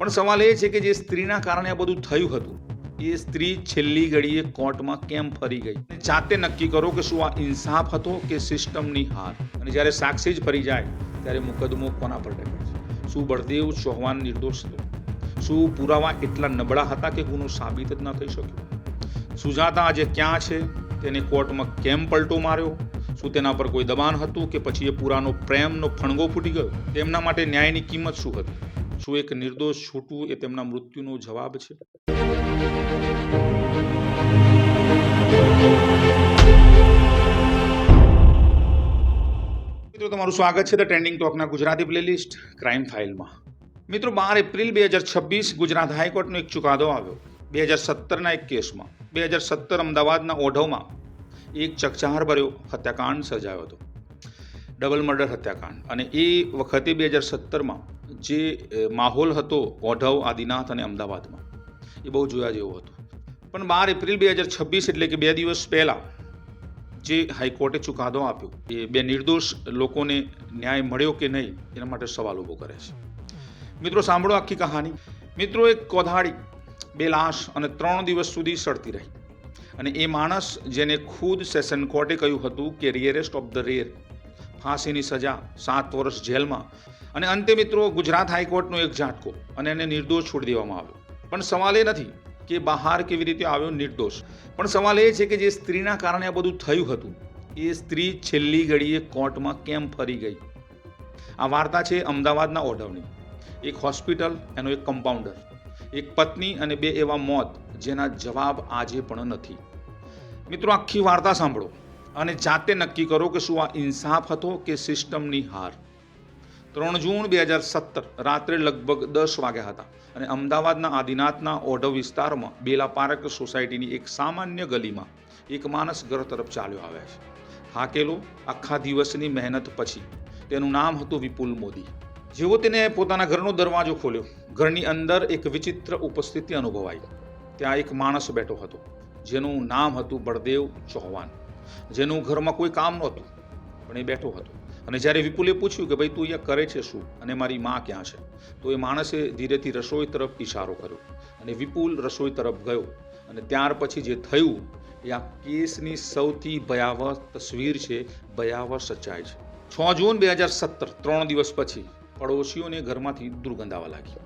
પણ સવાલ એ છે કે જે સ્ત્રીના કારણે આ બધું થયું હતું એ સ્ત્રી છેલ્લી ઘડીએ કોર્ટમાં કેમ ફરી ગઈ? જાતે નક્કી કરો કે શું આ ઇન્સાફ હતો કે સિસ્ટમની હાર? અને જ્યારે સાક્ષી જ ફરી જાય ત્યારે મુકદ્દમો કોના પર ટકે છે? શું બળદેવ ચૌહાણ નિર્દોષ હતો? શું પુરાવા એટલા નબળા હતા કે ગુનો સાબિત જ ન થઈ શક્યો? સુજાતા આજે ક્યાં છે? તેને કોર્ટમાં કેમ પલટો માર્યો? શું તેના પર કોઈ દબાણ હતું કે પછી એ પુરાનો પ્રેમનો ફણગો ફૂટી ગયો? તેમના માટે ન્યાયની કિંમત શું હતી? શું એક નિર્દોષ છૂટવું એ તેમના મૃત્યુનો જવાબ છે? મિત્રો, તમારું સ્વાગત છે ધ ટ્રેન્ડિંગ ટોકના ગુજરાતી પ્લેલિસ્ટ ક્રાઇમ ફાઇલમાં. મિત્રો, 12 એપ્રિલ 2026 ગુજરાત હાઈકોર્ટનો એક ચુકાદો આવ્યો 2017ના એક કેસમાં. 2017 અમદાવાદના ઓઢવમાં એક ચકચારભર્યો હત્યાકાંડ સર્જાયો હતો, ડબલ મર્ડર હત્યાકાંડ. અને એ વખતે 2017માં જે માહોલ હતો ઓઢવ, આદિનાથ અને અમદાવાદમાં, એ બહુ જોયા જેવો હતો. પણ 12 એપ્રિલ 2026 એટલે કે 2 દિવસ પહેલા જે હાઈકોર્ટે ચુકાદો આપ્યો એ બે નિર્દોષ લોકોને ન્યાય મળ્યો કે નહીં એના માટે સવાલ ઊભો કરે છે. મિત્રો, સાંભળો આખી કહાની. મિત્રો, એક કોદાળી, 2 લાશ અને 3 દિવસ સુધી સડતી રહી. અને એ માણસ જેને ખુદ સેશન કોર્ટે કહ્યું હતું કે રિયરેસ્ટ ઓફ ધ રેર, ફાંસીની સજા, 7 વર્ષ જેલમાં. અને અંતે મિત્રો ગુજરાત હાઈકોર્ટનો એક ઝાટકો અને એને નિર્દોષ છોડી દેવામાં આવ્યો. પણ સવાલ એ નથી કે બહાર કેવી રીતે આવ્યો નિર્દોષ, પણ સવાલ એ છે કે જે સ્ત્રીના કારણે આ બધું થયું હતું એ સ્ત્રી છેલ્લી ઘડીએ કોર્ટમાં કેમ ફરી ગઈ? આ વાર્તા છે અમદાવાદના ઓઢવની. એક હોસ્પિટલ, એનો એક કમ્પાઉન્ડર, એક પત્ની અને 2 એવા મોત જેના જવાબ આજે પણ નથી. મિત્રો, આખી વાર્તા સાંભળો અને જાતે નક્કી કરો કે શું આ ઇન્સાફ હતો કે સિસ્ટમની હાર. 3 જૂન 2017 રાત્રે લગભગ 10 વાગ્યા હતા અને અમદાવાદના આદિનાથના ઓઢવ વિસ્તારમાં બેલા પાર્ક સોસાયટીની એક સામાન્ય ગલીમાં એક માણસ ઘર તરફ ચાલ્યો આવે છે, થાકેલો આખા દિવસની મહેનત પછી. તેનું નામ હતું વિપુલ મોદી. જેવો તેને પોતાના ઘરનો દરવાજો ખોલ્યો, ઘરની અંદર એક વિચિત્ર ઉપસ્થિતિ અનુભવાઈ. ત્યાં એક માણસ બેઠો હતો જેનું નામ હતું બળદેવ ચૌહાણ, જેનું ઘરમાં કોઈ કામ નહોતું પણ એ બેઠો હતો. અને જ્યારે વિપુલે પૂછ્યું કે ભાઈ તું અહીંયા કરે છે શું અને મારી માં ક્યાં છે, તો એ માણસે ધીરેથી રસોઈ તરફ ઇશારો કર્યો અને વિપુલ રસોઈ તરફ ગયો. અને ત્યાર પછી જે થયું એ આ કેસની સૌથી ભયાવહ તસવીર છે, ભયાવહ સચ્ચાઈ છે. 6 જૂન 2017 3 દિવસ પછી પડોશીઓને ઘરમાંથી દુર્ગંધ આવવા લાગી.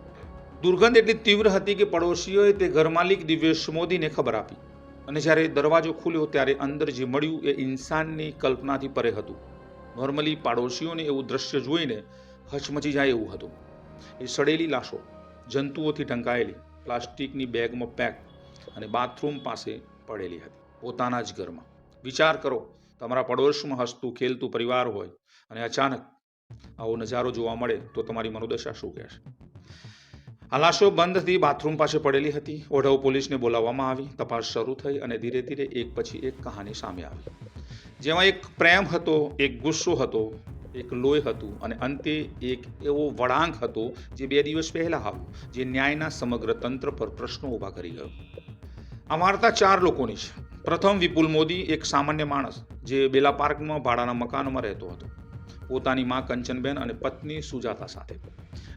દુર્ગંધ એટલી તીવ્ર હતી કે પડોશીઓએ તે ઘર માલિક દિવ્યેશ મોદીને ખબર આપી. અને જ્યારે દરવાજો ખુલ્યો ત્યારે અંદર જે મળ્યું એ ઇન્સાનની કલ્પનાથી પરે હતું. નોર્મલી પાડોશીઓને એવું દ્રશ્ય જોઈને હચમચી જાય એવું હતું. એ સડેલી લાશો, જંતુઓથી ઢંકાયેલી, પ્લાસ્ટિકની બેગમાં પેક અને બાથરૂમ પાસે પડેલી હતી, પોતાના જ ઘરમાં. વિચાર કરો, તમારા પડોશમાં હસતું ખેલતું પરિવાર હોય અને અચાનક આવો નજારો જોવા મળે તો તમારી મનોદશા શું કહેશે? આ લાશો બંધથી બાથરૂમ પાસે પડેલી હતી. ઓઢવ પોલીસને બોલાવવામાં આવી. તપાસ શરૂ થઈ અને ધીરે ધીરે એક પછી એક કહાની સામે આવી, જેમાં એક પ્રેમ હતો, એક ગુસ્સો હતો, એક લોહી હતું અને અંતે એક એવો વળાંક હતો જે 2 દિવસ પહેલા આવ્યો, જે ન્યાયના સમગ્ર તંત્ર પર પ્રશ્નો ઊભા કરી ગયો. આ વાર્તા 4 લોકોની છે. પ્રથમ, વિપુલ મોદી, એક સામાન્ય માણસ જે બેલા પાર્કમાં ભાડાના મકાનમાં રહેતો હતો, પોતાની માં કંચનબેન અને પત્ની સુજાતા સાથે.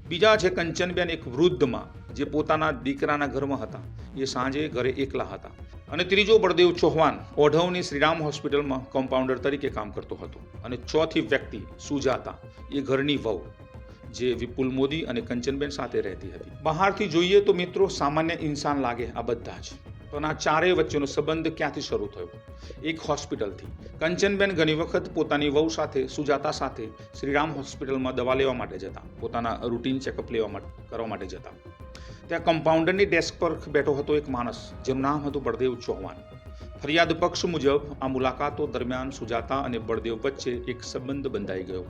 બીજા છે કંચનબેન, એક વૃદ્ધ માં જે પોતાના દીકરાના ઘરમાં હતા, એ સાંજે ઘરે એકલા હતા. અને ત્રીજો બળદેવ ચૌહાણ, ઓઢવની શ્રીરામ હોસ્પિટલમાં કમ્પાઉન્ડર તરીકે કામ કરતો હતો. અને ચોથી વ્યક્તિ સુજાતા, એ ઘરની વહુ જે વિપુલ મોદી અને કંચનબેન સાથે રહેતી હતી. બહારથી જોઈએ તો મિત્રો સામાન્ય ઇન્સાન લાગે આ બધા જ, પણ આ 4 વચ્ચેનો સંબંધ ક્યાંથી શરૂ થયો? એક હોસ્પિટલથી. કંચનબેન ઘણી વખત પોતાની વહુ સાથે, સુજાતા સાથે શ્રીરામ હોસ્પિટલમાં દવા લેવા માટે જતા, પોતાના રૂટીન ચેકઅપ કરવા માટે જતા. ત્યાં કમ્પાઉન્ડરની ડેસ્ક પર બેઠો હતો એક માણસ જેનું નામ હતું બળદેવ ચૌહાણ. ફરિયાદ પક્ષ મુજબ આ મુલાકાતો દરમિયાન સુજાતા અને બળદેવ વચ્ચે એક સંબંધ બંધાઈ ગયો.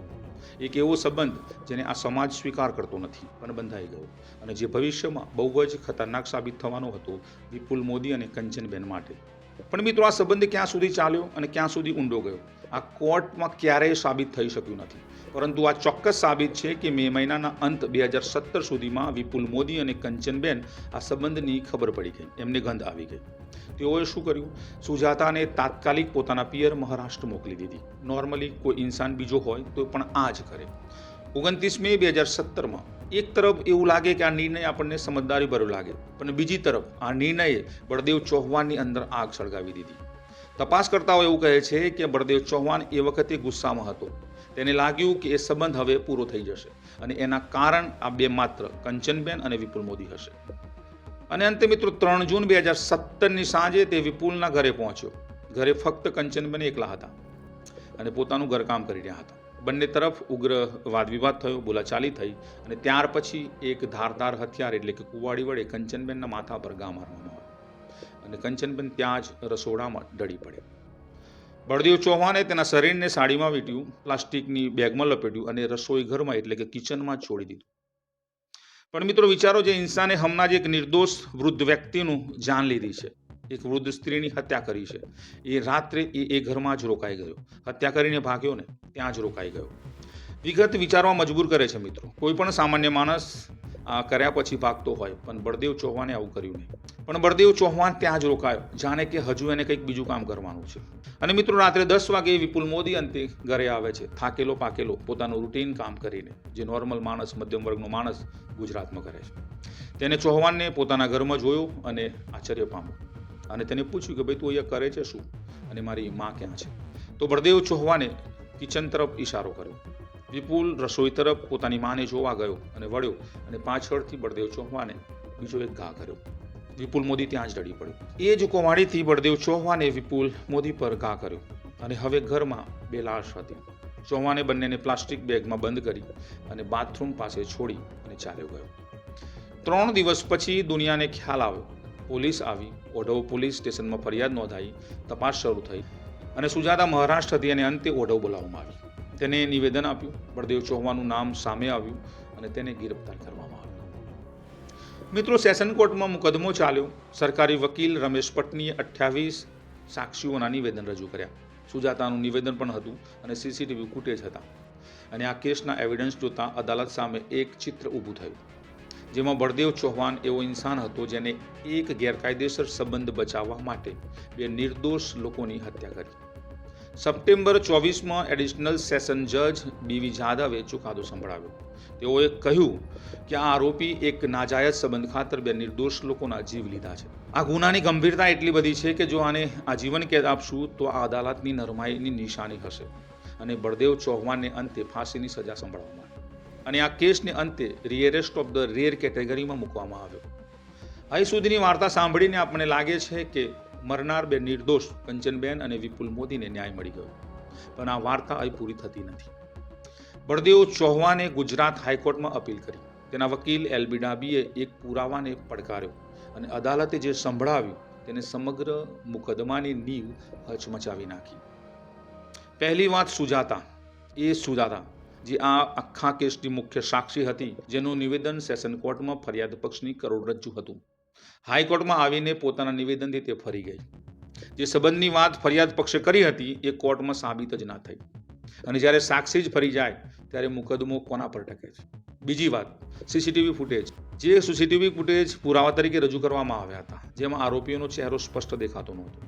એક એવો સંબંધ જેને આ સમાજ સ્વીકાર કરતો નથી પણ બંધાઈ ગયો, અને જે ભવિષ્યમાં બહુ જ ખતરનાક સાબિત થવાનો હતો વિપુલ મોદી અને કંચનબેન માટે. પણ મિત્રો, આ સંબંધ ક્યાં સુધી ચાલ્યો અને ક્યાં સુધી ઊંડો ગયો આ કોર્ટમાં ક્યારેય સાબિત થઈ શક્યું નથી. પરંતુ આ ચોક્કસ સાબિત છે કે મે મહિનાના અંત 2017 સુધીમાં વિપુલ મોદી અને કંચનબેન આ સંબંધની ખબર પડી ગઈ, એમને ગંધ આવી ગઈ. તેઓએ શું કર્યું? સુજાતાને તાત્કાલિક પોતાના પિયર મહારાષ્ટ્ર મોકલી દીધી. નોર્મલી કોઈ ઇન્સાન બીજો હોય તો પણ આ જ કરે. 29 મે 2017માં એક તરફ એવું લાગે કે આ નિર્ણય આપણને સમજદારી ભર્યો લાગે, પણ બીજી તરફ આ નિર્ણયે બળદેવ ચૌહાણની અંદર આગ સળગાવી દીધી. તપાસકર્તાઓ એવું કહે છે કે બળદેવ ચૌહાણ એ વખતે ગુસ્સામાં હતો. તેને લાગ્યું કે એ સંબંધ હવે પૂરો થઈ જશે અને એના કારણ આ બે માત્ર કંચનબેન અને વિપુલ મોદી હશે. અને અંતે મિત્રો 3 જૂન 2017ની સાંજે તે વિપુલના ઘરે પહોંચ્યો. ઘરે ફક્ત કંચનબેન એકલા હતા અને પોતાનું ઘરકામ કરી રહ્યા હતા. બંને તરફ ઉગ્ર વાદ વિવાદ થયો, બોલાચાલી થઈ અને ત્યાર પછી એક ધારદાર હથિયાર એટલે કે કુવાડી વડે કંચનબેનના માથા પર ઘા મારવામાં આવ્યો અને કંચનબેન ત્યાં જ રસોડામાં ઢળી પડે. બળદેવ ચૌહાણે તેના શરીરને સાડીમાં વીંટ્યું, પ્લાસ્ટિકની બેગમાં લપેટ્યું અને રસોઈ ઘરમાં એટલે કે કિચનમાં છોડી દીધું. પણ મિત્રો વિચારો, જે ઇન્સાને હમણાં જ એક નિર્દોષ વૃદ્ધ વ્યક્તિનું જાન લીધી છે, એક વૃદ્ધ સ્ત્રીની હત્યા કરી છે, એ રાત્રે એ ઘરમાં જ રોકાઈ ગયો. હત્યા કરીને ભાગ્યો ને ત્યાં જ રોકાઈ ગયો. વિગત વિચારવા મજબૂર કરે છે મિત્રો. કોઈ પણ સામાન્ય માણસ આ કર્યા પછી ભાગતો હોય, પણ બળદેવ ચૌહાણે આવું કર્યું નહીં. પણ બળદેવ ચૌહાણ ત્યાં જ રોકાયો, જાણે કે હજુ એને કંઈક બીજું કામ કરવાનું છે. અને મિત્રો રાત્રે 10 વાગે વિપુલ મોદી અંતે ઘરે આવે છે, થાકેલો પાકેલો, પોતાનું રૂટીન કામ કરીને, જે નોર્મલ માણસ, મધ્યમ વર્ગનો માણસ ગુજરાતમાં કરે છે. તેને ચૌહાણને પોતાના ઘરમાં જોયો અને આશ્ચર્ય પામ્યો અને તેને પૂછ્યું કે ભાઈ તું અહીંયા કરે છે શું અને મારી માં ક્યાં છે? તો બળદેવ ચૌહાણે કિચન તરફ ઈશારો કર્યો. વિપુલ રસોઈ તરફ પોતાની માને જોવા ગયો અને વળ્યો અને પાછળથી બળદેવ ચૌહાણે બીજો એક ઘા કર્યો. વિપુલ મોદી ત્યાં જ ઢળી પડ્યો. એ જ કુવાડીથી બળદેવ ચૌહાણે વિપુલ મોદી પર ઘા કર્યો અને હવે ઘરમાં 2 લાશ હતી. ચૌહાણે બંનેને પ્લાસ્ટિક બેગમાં બંધ કરી અને બાથરૂમ પાસે છોડી અને ચાલ્યો ગયો. 3 દિવસ પછી દુનિયાને ખ્યાલ આવ્યો. પોલીસ આવી, ઓઢવ પોલીસ સ્ટેશનમાં ફરિયાદ નોંધાઈ, તપાસ શરૂ થઈ અને સુજાતા મહારાષ્ટ્ર હતી અને અંતે ઓઢવ બોલાવવામાં આવી. તેને નિવેદન આપ્યું. બળદેવ ચૌહાણનું નામ સામે આવ્યું અને તેને ગિરફ્તાર કરવામાં આવ્યો. મિત્રો સેશન કોર્ટમાં મુકદ્દમો ચાલ્યો. સરકારી વકીલ રમેશ પટનીએ 28 સાક્ષીઓના નિવેદન રજૂ કર્યા. સુજાતાનું નિવેદન પણ હતું અને સીસીટીવી ફૂટેજ હતા. અને આ કેસના એવિડન્સ જોતા અદાલત સામે એક ચિત્ર ઊભું થયું, જેમાં બળદેવ ચૌહાણ એવો ઇન્સાન હતો જેને એક ગેરકાયદેસર સંબંધ બચાવવા માટે 2 નિર્દોષ લોકોની હત્યા કરી. સપ્ટેમ્બર 24માં એડિશનલ સેશન જજ બીવી જાદવે ચુકાદો સંભળાવ્યો. તેઓએ કહ્યું કે આ આરોપી એક નાજાયજ સંબંધ ખાતર 2 નિર્દોષ લોકોના જીવ લીધા છે. આ ગુનાની ગંભીરતા એટલી બધી છે કે જો આને આજીવન કેદ આપશું તો આ અદાલતની નરમાઈની નિશાની હશે અને બળદેવ ચૌહાણને અંતે ફાંસીની સજા સંભળાવવામાં આવી અને આ કેસને અંતે રિયરેસ્ટ ઓફ ધ રેર કેટેગરીમાં મૂકવામાં આવ્યો. અહીં સુધીની વાર્તા સાંભળીને આપણને લાગે છે કે મરનાર 2 નિર્દોષ કંચનબેન અને વિપુલ મોદીને ન્યાય મળી ગયો, પણ આ વાર્તા અહીં પૂરી થતી નથી. બળદેવ ચૌહાણે ગુજરાત હાઈકોર્ટમાં અપીલ કરી. તેના વકીલ એલબી ડાબીએ એક પુરાવાને પડકાર્યો અને અદાલતે જે સંભળાવ્યું તેને સમગ્ર મુકદ્દમાની નીવ હચમચાવી નાખી. પહેલી વાત સુજાતા, જે આ આખા કેસની મુખ્ય સાક્ષી હતી, જેનું નિવેદન સેશન કોર્ટમાં ફરિયાદ પક્ષની કરોડરજ્જુ હતું. હાઈકોર્ટમાં આવીને પોતાના નિવેદનથી તે ફરી ગઈ. જે સંબંધની વાત ફરિયાદ પક્ષે કરી હતી એ કોર્ટમાં સાબિત જ ના થઈ અને જ્યારે સાક્ષી જ ફરી જાય ત્યારે મુકદ્દમો કોના પર ટકે છે? બીજી વાત, સીસીટીવી ફૂટેજ. જે સીસીટીવી ફૂટેજ પુરાવા તરીકે રજૂ કરવામાં આવ્યા હતા, જેમાં આરોપીઓનો ચહેરો સ્પષ્ટ દેખાતો નહોતો.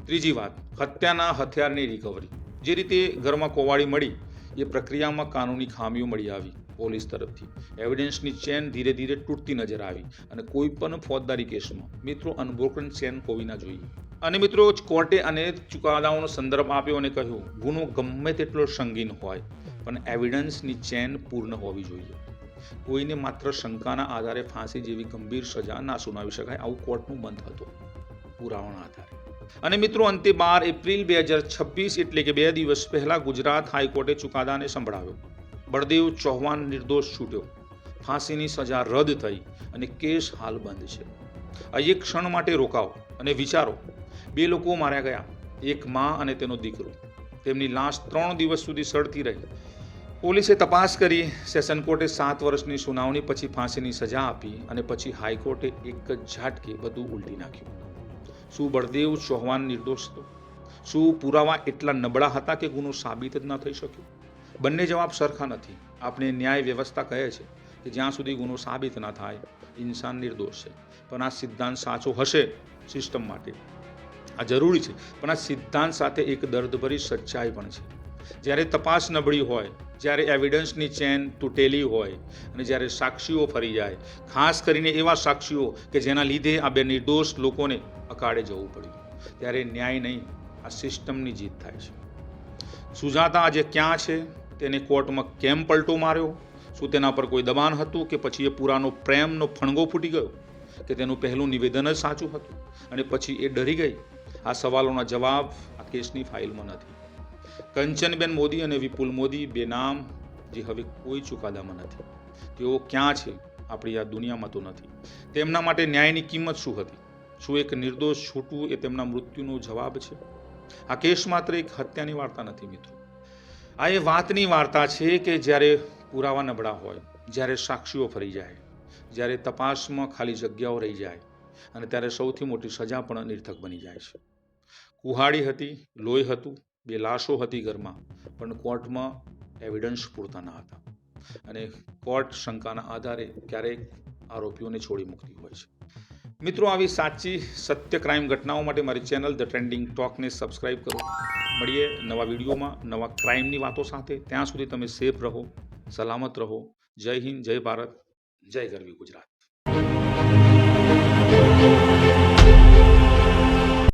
ત્રીજી વાત, હત્યાના હથિયારની રિકવરી. જે રીતે ઘરમાં કોવાડી મળી એ પ્રક્રિયામાં કાનૂની ખામીઓ મળી આવી. પોલીસ તરફથી એવિડન્સની ચેન ધીરે ધીરે તૂટતી નજર આવી અને કોઈ પણ ફોજદારી કેસમાં મિત્રો અનબ્રોકન ચેન હોવી ના જોઈએ. અને મિત્રો કોર્ટે અને ચુકાદાઓનો સંદર્ભ આપ્યો અને કહ્યું ગુનો ગમે તેટલો સંગીન હોય પણ એવિડન્સની ચેન પૂર્ણ હોવી જોઈએ. કોઈને માત્ર શંકાના આધારે ફાંસી જેવી ગંભીર સજા ના સુનાવી શકાય, આવું કોર્ટનું મત હતું પુરાવાના આધારે. અને મિત્રો અંતે 12 એપ્રિલ 2026 એટલે કે 2 દિવસ પહેલા ગુજરાત હાઈકોર્ટે ચુકાદાને સંભળાવ્યો. બળદેવ ચૌહાણ નિર્દોષ છૂટ્યો, ફાંસીની સજા રદ થઈ અને કેસ હાલ બંધ છે. આ એક ક્ષણ માટે રોકાઓ અને વિચારો, 2 લોકો માર્યા ગયા, એક મા અને તેનો દીકરો. તેમની લાશ 3 દિવસ સુધી સડતી રહી. પોલીસે તપાસ કરી, સેશન કોર્ટે 7 વર્ષની સુનાવણી પછી ફાંસીની સજા આપી અને પછી હાઈકોર્ટે એક જ ઝાટકે બધું ઉલટી નાખ્યું. શું બળદેવ ચૌહાણ નિર્દોષ હતો? શું પુરાવા એટલા નબળા હતા કે ગુનો સાબિત જ ન થઈ શક્યો? બંને જવાબ સરખા નથી. આપણે ન્યાય વ્યવસ્થા કહે છે કે જ્યાં સુધી ગુનો સાબિત ના થાય ઇન્સાન નિર્દોષ છે, પણ આ સિદ્ધાંત સાચો હશે સિસ્ટમ માટે, આ જરૂરી છે, પણ આ સિદ્ધાંત સાથે એક દર્દભરી સચ્ચાઈ પણ છે. જ્યારે તપાસ નબળી હોય, જ્યારે એવિડન્સની ચેન તૂટેલી હોય અને જ્યારે સાક્ષીઓ ફરી જાય, ખાસ કરીને એવા સાક્ષીઓ કે જેના લીધે આ બે નિર્દોષ લોકોને અકાળે જવું પડ્યું, ત્યારે ન્યાય નહીં, આ સિસ્ટમની જીત થાય છે. સુજાતા આજે ક્યાં છે, તેને કોર્ટમાં કેમ પલટો માર્યો, શું તેના પર કોઈ દબાણ હતું કે પછી એ પુરાનો પ્રેમનો ફણગો ફૂટી ગયો, કે તેનું પહેલું નિવેદન જ સાચું હતું અને પછી એ ડરી ગઈ? આ સવાલોના જવાબ આ કેસની ફાઇલમાં નથી. કંચનબેન મોદી અને વિપુલ મોદી બે નામ જે હવે કોઈ ચુકાદામાં નથી. તેઓ ક્યાં છે આપણી આ દુનિયામાં તો નથી. તેમના માટે ન્યાયની કિંમત શું હતી? શું એક નિર્દોષ છૂટવું એ તેમના મૃત્યુનો જવાબ છે? આ કેસ માત્ર એક હત્યાની વાર્તા નથી મિત્રો. આ એ વાતની વાર્તા છે કે જ્યારે પુરાવા નબળા હોય, જ્યારે સાક્ષીઓ ફરી જાય, જ્યારે તપાસમાં ખાલી જગ્યાઓ રહી જાય અને ત્યારે સૌથી મોટી સજા પણ નિર્થક બની જાય છે. કુહાડી હતી, લોહી હતું, બે લાશો હતી ઘરમાં, પણ કોર્ટમાં એવિડન્સ પૂરતા ન હતા અને કોર્ટ શંકાના આધારે ક્યારેક આરોપીઓને છોડી મૂકતી હોય છે. મિત્રો, આવી સાચી સત્ય ક્રાઇમ ઘટનાઓ માટે મારી ચેનલ ધ ટ્રેન્ડિંગ ટોકને સબસ્ક્રાઇબ કરો. મળીએ નવા વિડીયોમાં નવા ક્રાઇમની વાતો સાથે. ત્યાં સુધી તમે સેફ રહો, સલામત રહો. જય હિન્દ, જય ભારત, જય ગરવી ગુજરાત.